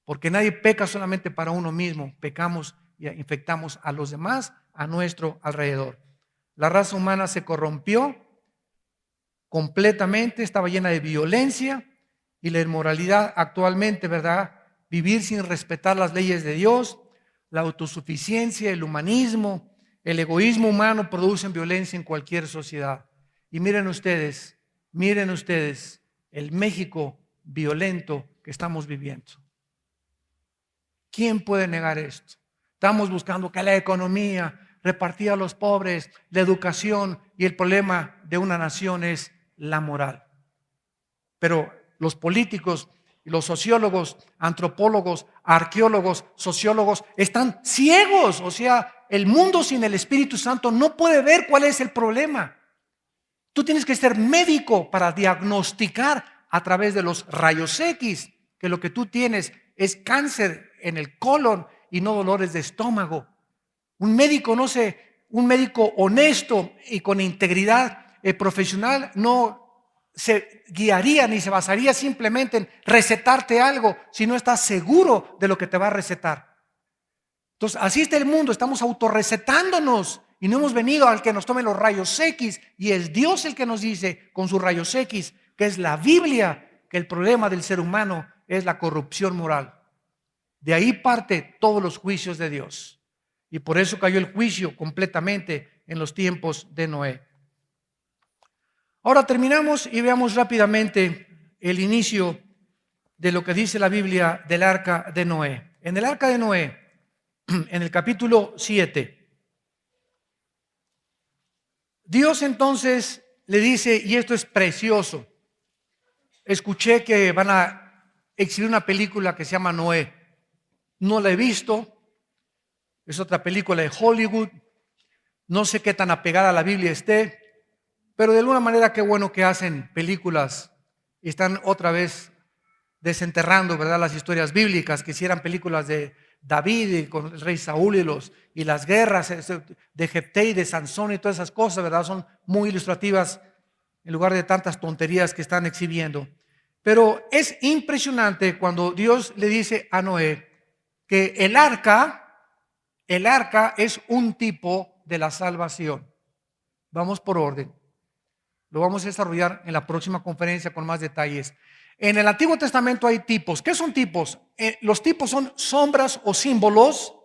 Porque nadie peca solamente para uno mismo, pecamos y infectamos a los demás a nuestro alrededor. La raza humana se corrompió completamente, estaba llena de violencia y la inmoralidad actualmente, ¿verdad? Vivir sin respetar las leyes de Dios, la autosuficiencia, el humanismo, el egoísmo humano producen violencia en cualquier sociedad. Y miren ustedes, el México violento que estamos viviendo. ¿Quién puede negar esto? Estamos buscando que la economía, repartir a los pobres, la educación, y el problema de una nación es la moral. Pero los políticos y los sociólogos, antropólogos, arqueólogos, sociólogos están ciegos. O sea, el mundo sin el Espíritu Santo no puede ver cuál es el problema. Tú tienes que ser médico para diagnosticar a través de los rayos X que lo que tú tienes es cáncer en el colon y no dolores de estómago. Un médico honesto y con integridad profesional no se guiaría ni se basaría simplemente en recetarte algo si no estás seguro de lo que te va a recetar. Entonces, así está el mundo, estamos autorrecetándonos y no hemos venido al que nos tome los rayos X, y es Dios el que nos dice con sus rayos X, que es la Biblia, que el problema del ser humano es la corrupción moral. De ahí parte todos los juicios de Dios, y por eso cayó el juicio completamente en los tiempos de Noé. Ahora terminamos y veamos rápidamente el inicio de lo que dice la Biblia del arca de Noé. En el arca de Noé, en el capítulo 7, Dios entonces le dice, y esto es precioso, escuché que van a exhibir una película que se llama Noé. No la he visto, es otra película de Hollywood, no sé qué tan apegada a la Biblia esté, pero de alguna manera qué bueno que hacen películas y están otra vez desenterrando, ¿verdad?, las historias bíblicas, que hicieran películas de David y con el rey Saúl y las guerras de Jefté y de Sansón y todas esas cosas, ¿verdad? Son muy ilustrativas en lugar de tantas tonterías que están exhibiendo. Pero es impresionante cuando Dios le dice a Noé que el arca es un tipo de la salvación. Vamos por orden. Lo vamos a desarrollar en la próxima conferencia con más detalles. En el Antiguo Testamento hay tipos. ¿Qué son tipos? Los tipos son sombras o símbolos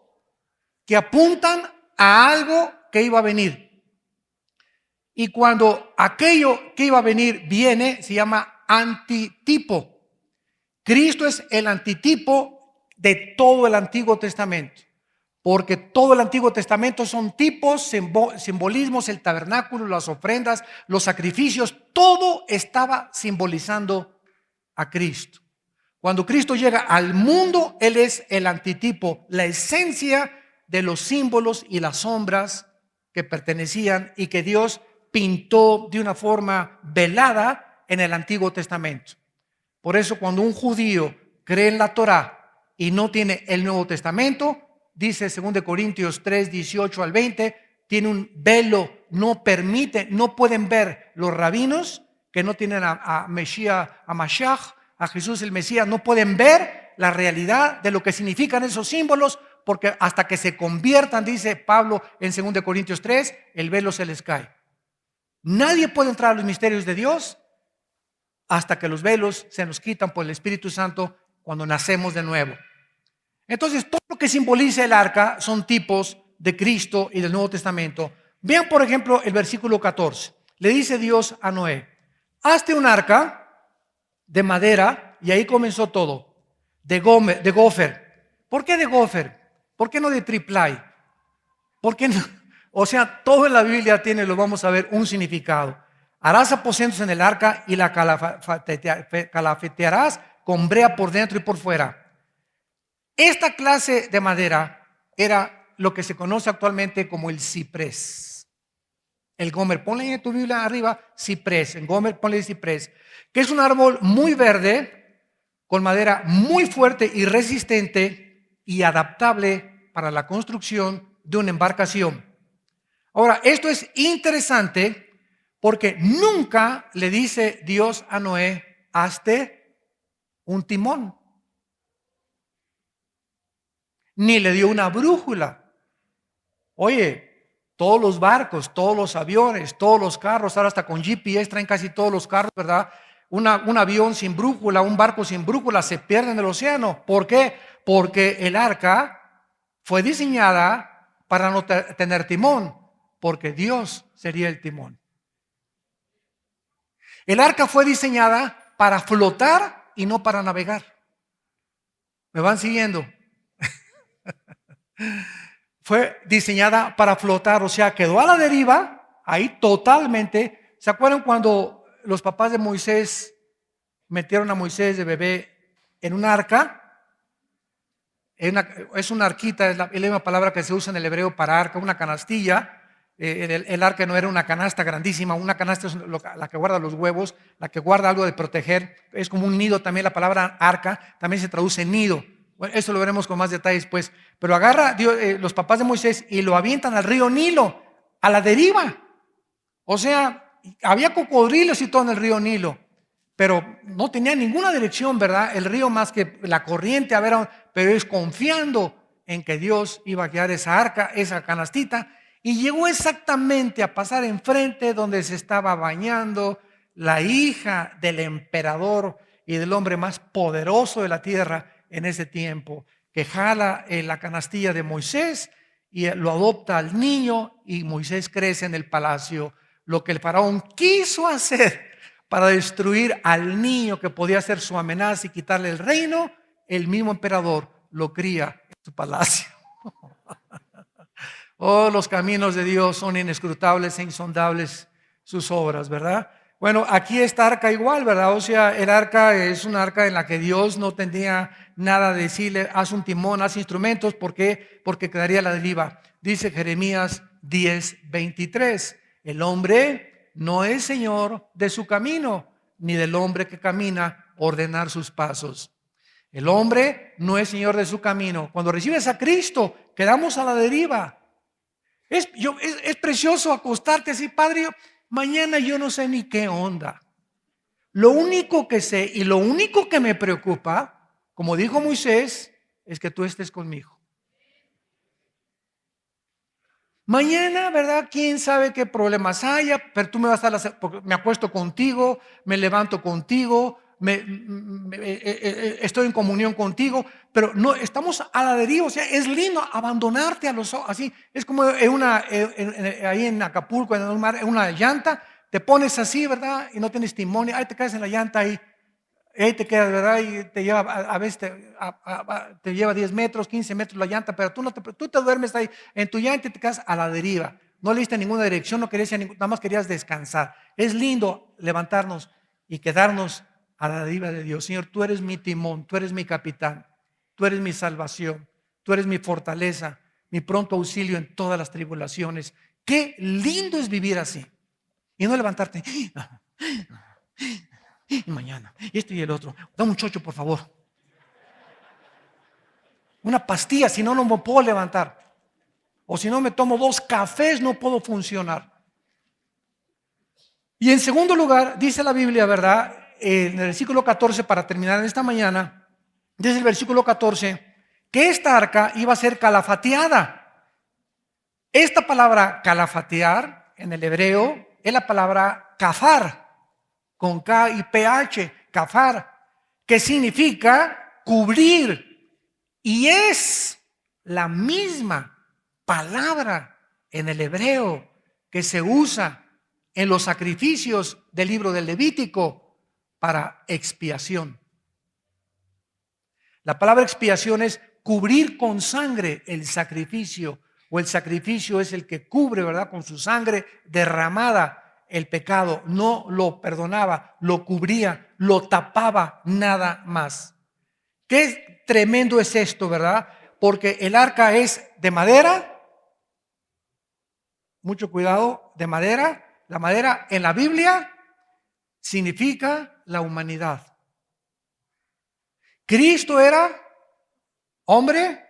que apuntan a algo que iba a venir. Y cuando aquello que iba a venir viene, se llama antitipo. Cristo es el antitipo de todo el Antiguo Testamento, porque todo el Antiguo Testamento son tipos, simbolismos, el tabernáculo, las ofrendas, los sacrificios, todo estaba simbolizando a Cristo. Cuando Cristo llega al mundo, Él es el antitipo, la esencia de los símbolos y las sombras que pertenecían y que Dios pintó de una forma velada en el Antiguo Testamento. Por eso cuando un judío cree en la Torá y no tiene el Nuevo Testamento, dice 2 Corintios 3, 18 al 20, tiene un velo, no pueden ver los rabinos que no tienen a Mesías, a Mashiach, a Jesús el Mesías, no pueden ver la realidad de lo que significan esos símbolos, porque hasta que se conviertan, dice Pablo en 2 Corintios 3, el velo se les cae. Nadie puede entrar a los misterios de Dios hasta que los velos se nos quitan por el Espíritu Santo cuando nacemos de nuevo. Entonces, todo lo que simboliza el arca son tipos de Cristo y del Nuevo Testamento. Vean, por ejemplo, el versículo 14. Le dice Dios a Noé: hazte un arca de madera, y ahí comenzó todo, de gofer. ¿Por qué de gofer? ¿Por qué no de triplay? ¿Por qué no? O sea, todo en la Biblia tiene, lo vamos a ver, un significado. Harás aposentos en el arca y la calafetearás con brea por dentro y por fuera. Esta clase de madera era lo que se conoce actualmente como el ciprés. El gomer, ponle en tu Biblia arriba, ciprés. En gomer ponle ciprés, que es un árbol muy verde, con madera muy fuerte y resistente y adaptable para la construcción de una embarcación. Ahora, esto es interesante porque nunca le dice Dios a Noé: hazte un timón. Ni le dio una brújula. Oye, todos los barcos, todos los aviones, todos los carros, ahora hasta con GPS traen casi todos los carros, ¿verdad? Un avión sin brújula, un barco sin brújula se pierde en el océano. ¿Por qué? Porque el arca fue diseñada para no tener timón, porque Dios sería el timón. El arca fue diseñada para flotar y no para navegar. ¿Me van siguiendo? Fue diseñada para flotar, o sea, quedó a la deriva, ahí totalmente. ¿Se acuerdan cuando los papás de Moisés metieron a Moisés de bebé en un arca. Es una arquita, es la misma palabra que se usa en el hebreo para arca, una canastilla. El arca no era una canasta grandísima, una canasta es la que guarda los huevos, la que guarda algo de proteger, es como un nido también. La palabra arca también se traduce nido. Bueno, eso lo veremos con más detalles después. Pero agarra los papás de Moisés y lo avientan al río Nilo, a la deriva. O sea, había cocodrilos y todo en el río Nilo, pero no tenía ninguna dirección, ¿verdad? El río más que la corriente, a ver, pero ellos confiando en que Dios iba a guiar esa arca, esa canastita, y llegó exactamente a pasar enfrente donde se estaba bañando la hija del emperador y del hombre más poderoso de la tierra en ese tiempo, que jala la canastilla de Moisés y lo adopta al niño, y Moisés crece en el palacio. Lo que el faraón quiso hacer para destruir al niño que podía ser su amenaza y quitarle el reino, el mismo emperador lo cría en su palacio. Oh, los caminos de Dios son inescrutables e insondables sus obras, ¿verdad? Bueno, aquí esta arca igual, ¿verdad? O sea, el arca es una arca en la que Dios no tendría nada de decirle, haz un timón, haz instrumentos. ¿Por qué? Porque quedaría a la deriva. Dice Jeremías 10:23, el hombre no es señor de su camino, ni del hombre que camina ordenar sus pasos. El hombre no es señor de su camino. Cuando recibes a Cristo, quedamos a la deriva. Es precioso acostarte así, Padre, mañana yo no sé ni qué onda. Lo único que sé y lo único que me preocupa, como dijo Moisés, es que tú estés conmigo. Mañana, ¿verdad? ¿Quién sabe qué problemas haya? Pero tú me vas a dar porque me acuesto contigo, me levanto contigo, estoy en comunión contigo, pero no estamos a la deriva. O sea, es lindo abandonarte a los ojos, así. Es como ahí en Acapulco, en el mar, en una llanta, te pones así, ¿verdad? Y no tienes timón, ahí te caes en la llanta ahí te quedas, ¿verdad? Y te lleva, a veces te lleva 10 metros, 15 metros la llanta, pero tú te duermes ahí en tu llanta y te quedas a la deriva. No le diste ninguna dirección, no querías nada más querías descansar. Es lindo levantarnos y quedarnos a la deriva de Dios. Señor, tú eres mi timón, tú eres mi capitán, tú eres mi salvación, tú eres mi fortaleza, mi pronto auxilio en todas las tribulaciones. Qué lindo es vivir así y no levantarte y mañana, y esto y el otro. Dame un chocho, por favor. Una pastilla, si no, no me puedo levantar. O si no, me tomo 2 cafés, no puedo funcionar. Y en segundo lugar, dice la Biblia, ¿verdad? En el versículo 14, para terminar en esta mañana, dice el versículo 14, que esta arca iba a ser calafateada. Esta palabra calafatear en el hebreo es la palabra kafar, con K y PH, kafar, que significa cubrir, y es la misma palabra en el hebreo que se usa en los sacrificios del libro del Levítico para expiación. La palabra expiación es cubrir con sangre el sacrificio, o el sacrificio es el que cubre, ¿verdad? Con su sangre derramada el pecado, no lo perdonaba, lo cubría, lo tapaba, nada más. Qué tremendo es esto, ¿verdad? Porque el arca es de madera, mucho cuidado, de madera. La madera en la Biblia significa la humanidad. Cristo era hombre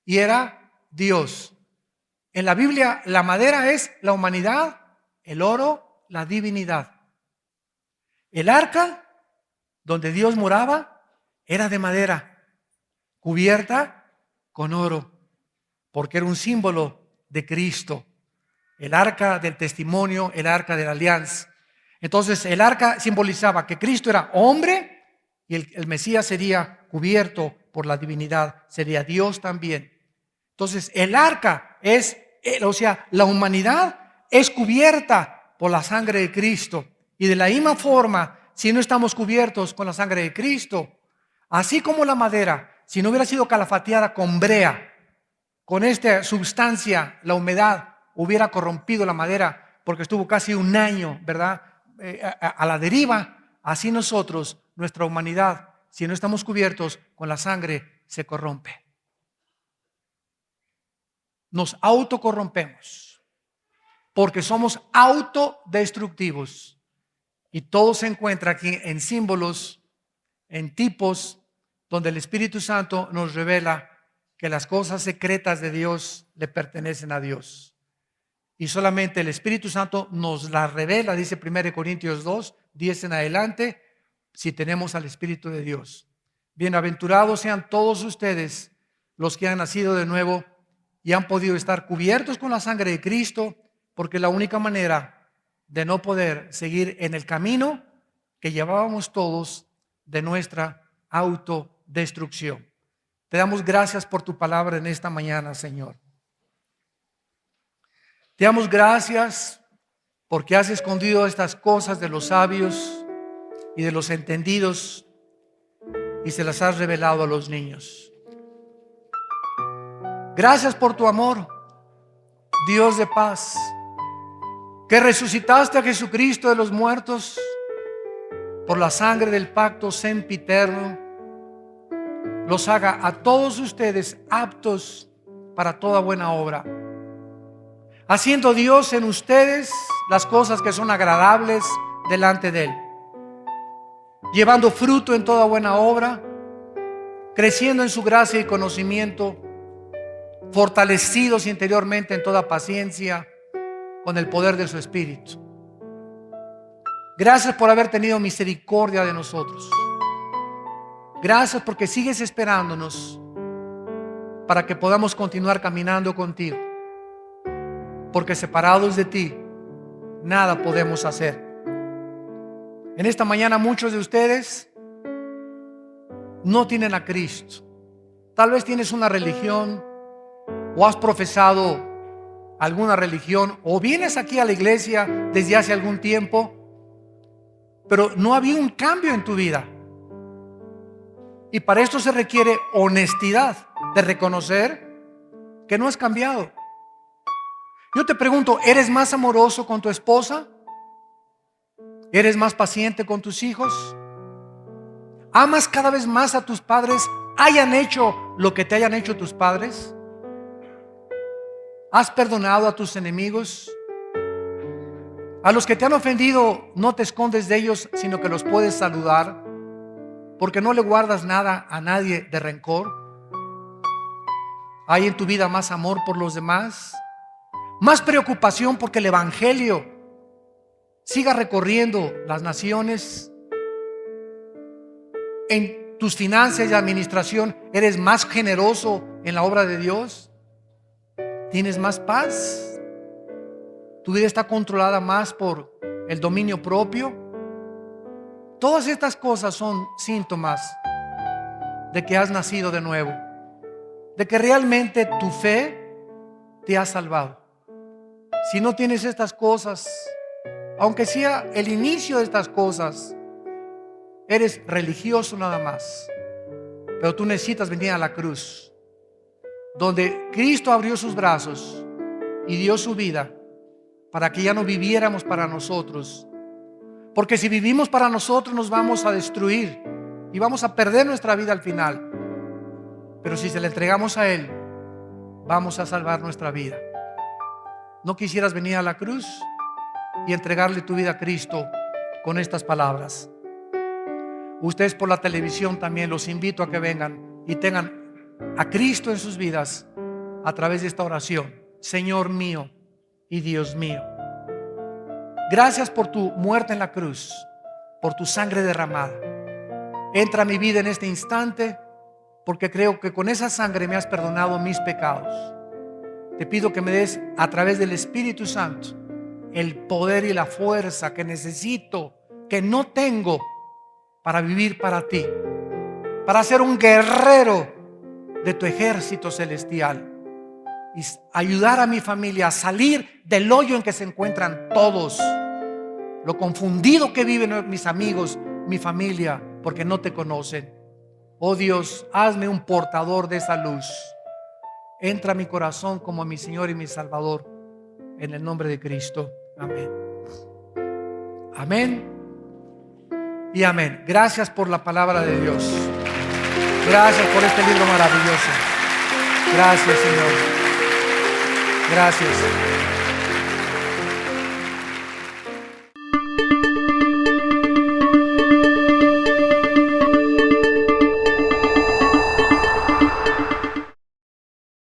y era Dios. En la Biblia la madera es la humanidad, el oro la divinidad. El arca donde Dios moraba era de madera, cubierta con oro, porque era un símbolo de Cristo. El arca del testimonio, el arca de la alianza. Entonces el arca simbolizaba que Cristo era hombre y el Mesías sería cubierto por la divinidad, sería Dios también. Entonces el arca es, o sea, la humanidad es cubierta por la sangre de Cristo. Y de la misma forma, si no estamos cubiertos con la sangre de Cristo, así como la madera, si no hubiera sido calafateada con brea, con esta sustancia, la humedad hubiera corrompido la madera, porque estuvo casi un año, ¿verdad? A la deriva. Así nosotros, nuestra humanidad, si no estamos cubiertos con la sangre, se corrompe. Nos autocorrompemos porque somos autodestructivos. Y todo se encuentra aquí en símbolos, en tipos, donde el Espíritu Santo nos revela que las cosas secretas de Dios le pertenecen a Dios. Y solamente el Espíritu Santo nos las revela, dice 1 Corintios 2, 10 en adelante, si tenemos al Espíritu de Dios. Bienaventurados sean todos ustedes los que han nacido de nuevo y han podido estar cubiertos con la sangre de Cristo, porque la única manera de no poder seguir en el camino que llevábamos todos de nuestra autodestrucción. Te damos gracias por tu palabra en esta mañana, Señor. Te damos gracias porque has escondido estas cosas de los sabios y de los entendidos y se las has revelado a los niños. Gracias por tu amor, Dios de paz, que resucitaste a Jesucristo de los muertos por la sangre del pacto sempiterno, los haga a todos ustedes aptos para toda buena obra, haciendo Dios en ustedes las cosas que son agradables delante de Él, llevando fruto en toda buena obra, creciendo en su gracia y conocimiento, fortalecidos interiormente en toda paciencia, con el poder de su Espíritu. Gracias por haber tenido misericordia de nosotros. Gracias porque sigues esperándonos para que podamos continuar caminando contigo, porque separados de ti nada podemos hacer. En esta mañana muchos de ustedes no tienen a Cristo. Tal vez tienes una religión o has profesado alguna religión o vienes aquí a la iglesia desde hace algún tiempo, pero no ha habido un cambio en tu vida. Y para esto se requiere honestidad de reconocer que no has cambiado. Yo te pregunto, ¿eres más amoroso con tu esposa? ¿Eres más paciente con tus hijos? ¿Amas cada vez más a tus padres, hayan hecho lo que te hayan hecho tus padres? ¿Has perdonado a tus enemigos? A los que te han ofendido no te escondes de ellos, sino que los puedes saludar, porque no le guardas nada a nadie de rencor. ¿Hay en tu vida más amor por los demás? ¿Más preocupación porque el Evangelio siga recorriendo las naciones? ¿En tus finanzas y administración eres más generoso en la obra de Dios? ¿Tienes más paz? ¿Tu vida está controlada más por el dominio propio? Todas estas cosas son síntomas de que has nacido de nuevo, de que realmente tu fe te ha salvado. Si no tienes estas cosas, aunque sea el inicio de estas cosas, eres religioso nada más. Pero tú necesitas venir a la cruz, donde Cristo abrió sus brazos y dio su vida para que ya no viviéramos para nosotros. Porque si vivimos para nosotros nos vamos a destruir y vamos a perder nuestra vida al final. Pero si se la entregamos a Él, vamos a salvar nuestra vida. ¿No quisieras venir a la cruz y entregarle tu vida a Cristo con estas palabras? Ustedes por la televisión también los invito a que vengan y tengan a Cristo en sus vidas a través de esta oración. Señor mío y Dios mío, gracias por tu muerte en la cruz, por tu sangre derramada. Entra a mi vida en este instante, porque creo que con esa sangre me has perdonado mis pecados. Te pido que me des a través del Espíritu Santo el poder y la fuerza que necesito, que no tengo, para vivir para ti, para ser un guerrero de tu ejército celestial y ayudar a mi familia a salir del hoyo en que se encuentran todos, lo confundido que viven mis amigos, mi familia, porque no te conocen. Oh Dios, hazme un portador de esa luz. Entra a mi corazón como mi Señor y mi Salvador, en el nombre de Cristo. Amén. Amén y amén. Gracias por la palabra de Dios. Gracias por este libro maravilloso. Gracias, Señor. Gracias.